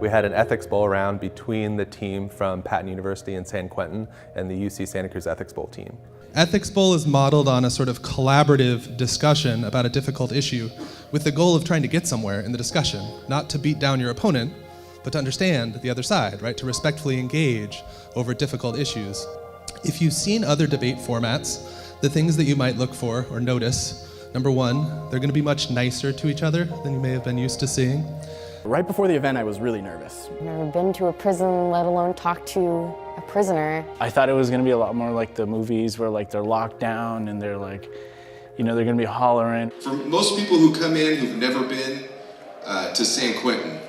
We had an ethics bowl round between the team from Patton University in San Quentin and the UC Santa Cruz Ethics Bowl team. Ethics Bowl is modeled on a sort of collaborative discussion about a difficult issue with the goal of trying to get somewhere in the discussion, not to beat down your opponent, but to understand the other side, right? To respectfully engage over difficult issues. If you've seen other debate formats, the things that you might look for or notice, number one, they're going to be much nicer to each other than you may have been used to seeing. Right before the event, I was really nervous. I've never been to a prison, let alone talk to a prisoner. I thought it was going to be a lot more like the movies where like they're locked down and they're like, you know, they're going to be hollering. For most people who come in who've never been to San Quentin,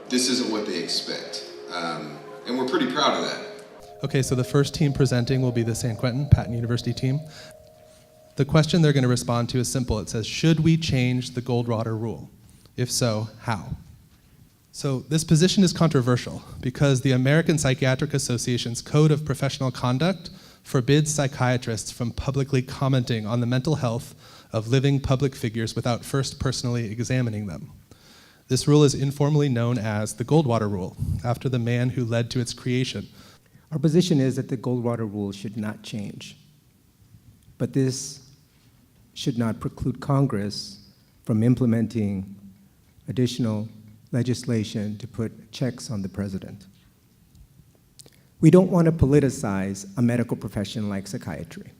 this isn't what they expect. And we're pretty proud of that. Okay, so the first team presenting will be the San Quentin Patton University team. The question they're going to respond to is simple. It says, should we change the Goldwater rule? If so, how? So this position is controversial because the American Psychiatric Association's Code of Professional Conduct forbids psychiatrists from publicly commenting on the mental health of living public figures without first personally examining them. This rule is informally known as the Goldwater Rule, after the man who led to its creation. Our position is that the Goldwater Rule should not change, but this should not preclude Congress from implementing additional legislation to put checks on the president. We don't want to politicize a medical profession like psychiatry.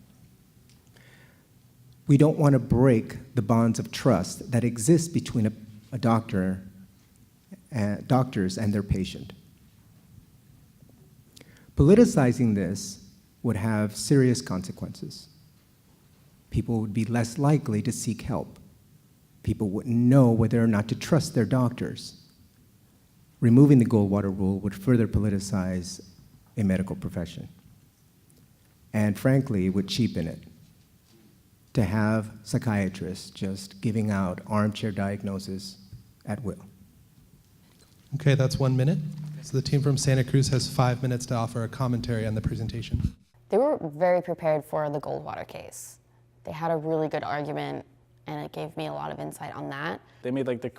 We don't want to break the bonds of trust that exist between a doctor and doctors and their patient. Politicizing this would have serious consequences. People would be less likely to seek help. People wouldn't know whether or not to trust their doctors. Removing the Goldwater Rule would further politicize a medical profession. And frankly, it would cheapen it to have psychiatrists just giving out armchair diagnosis at will. Okay, that's 1 minute. So the team from Santa Cruz has 5 minutes to offer a commentary on the presentation. They were very prepared for the Goldwater case. They had a really good argument, and it gave me a lot of insight on that. They made like the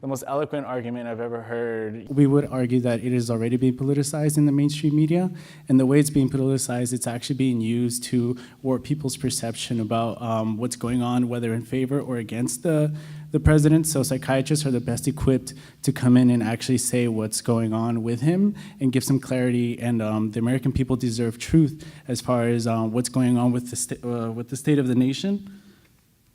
most eloquent argument I've ever heard. We would argue that it is already being politicized in the mainstream media, and the way it's being politicized, it's actually being used to warp people's perception about what's going on, whether in favor or against the president. So psychiatrists are the best equipped to come in and actually say what's going on with him and give some clarity, and the American people deserve truth as far as what's going on with the state of the nation.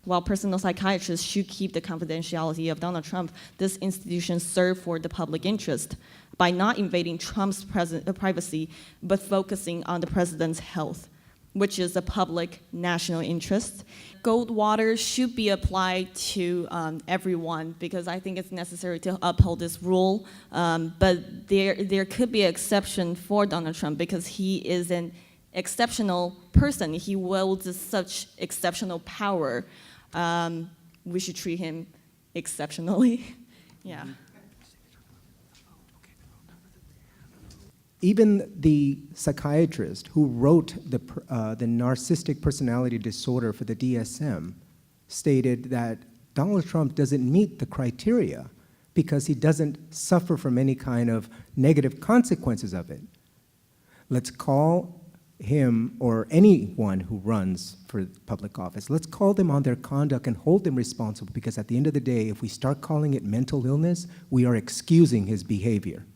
While personal psychiatrists should keep the confidentiality of Donald Trump, this institution served for the public interest by not invading Trump's privacy, but focusing on the president's health, which is a public national interest. Goldwater should be applied to everyone because I think it's necessary to uphold this rule. But there could be an exception for Donald Trump because he is an exceptional person. He wields such exceptional power. We should treat him exceptionally. Yeah. Even the psychiatrist who wrote the narcissistic personality disorder for the DSM stated that Donald Trump doesn't meet the criteria because he doesn't suffer from any kind of negative consequences of it. Let's call him or anyone who runs for public office, let's call them on their conduct and hold them responsible, because at the end of the day, if we start calling it mental illness, we are excusing his behavior.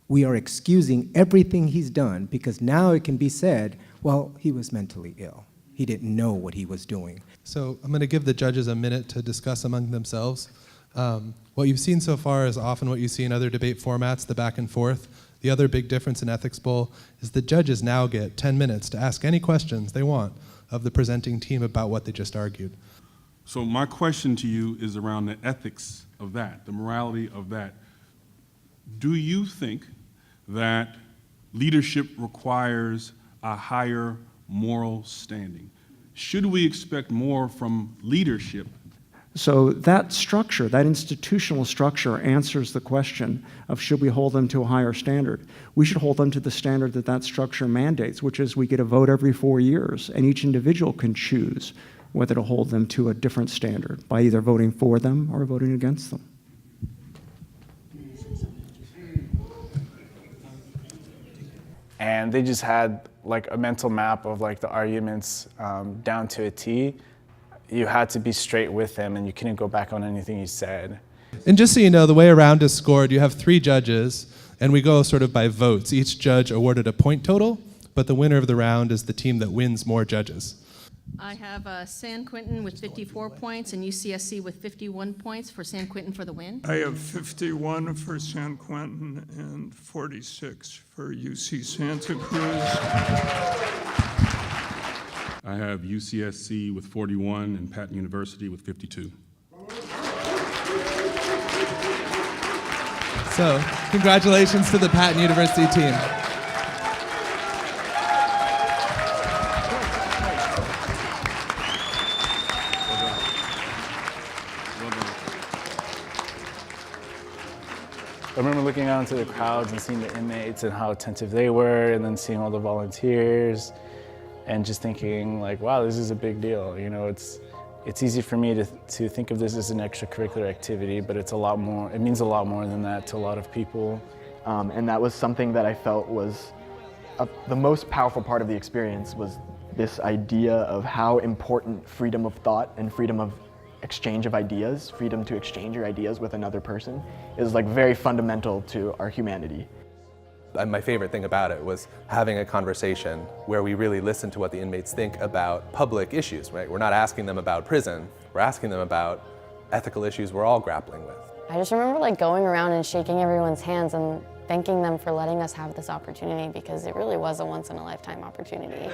We are excusing everything he's done because now it can be said, well, he was mentally ill. He didn't know what he was doing. So I'm going to give the judges a minute to discuss among themselves. What you've seen so far is often what you see in other debate formats, the back and forth. The other big difference in Ethics Bowl is the judges now get 10 minutes to ask any questions they want of the presenting team about what they just argued. So my question to you is around the ethics of that, the morality of that. Do you think that leadership requires a higher moral standing? Should we expect more from leadership? So that structure, that institutional structure, answers the question of should we hold them to a higher standard. We should hold them to the standard that that structure mandates, which is we get a vote every 4 years, and each individual can choose whether to hold them to a different standard by either voting for them or voting against them. and they just had like a mental map of like the arguments down to a T. You had to be straight with them, and you couldn't go back on anything you said. And just so you know, the way a round is scored, you have 3 judges, and we go sort of by votes. Each judge awarded a point total, but the winner of the round is the team that wins more judges. I have San Quentin with 54 points and UCSC with 51 points for San Quentin for the win. I have 51 for San Quentin and 46 for UC Santa Cruz. I have UCSC with 41 and Patton University with 52. So, congratulations to the Patton University team. I remember looking out into the crowds and seeing the inmates and how attentive they were, and then seeing all the volunteers, and just thinking like, wow, this is a big deal. You know, it's easy for me to think of this as an extracurricular activity, but it's a lot more, it means a lot more than that to a lot of people. And that was something that I felt was the most powerful part of the experience, was this idea of how important freedom of thought and freedom of exchange of ideas, freedom to exchange your ideas with another person, is like very fundamental to our humanity. My favorite thing about it was having a conversation where we really listen to what the inmates think about public issues, right? We're not asking them about prison, we're asking them about ethical issues we're all grappling with. I just remember like going around and shaking everyone's hands and thanking them for letting us have this opportunity, because it really was a once-in-a-lifetime opportunity.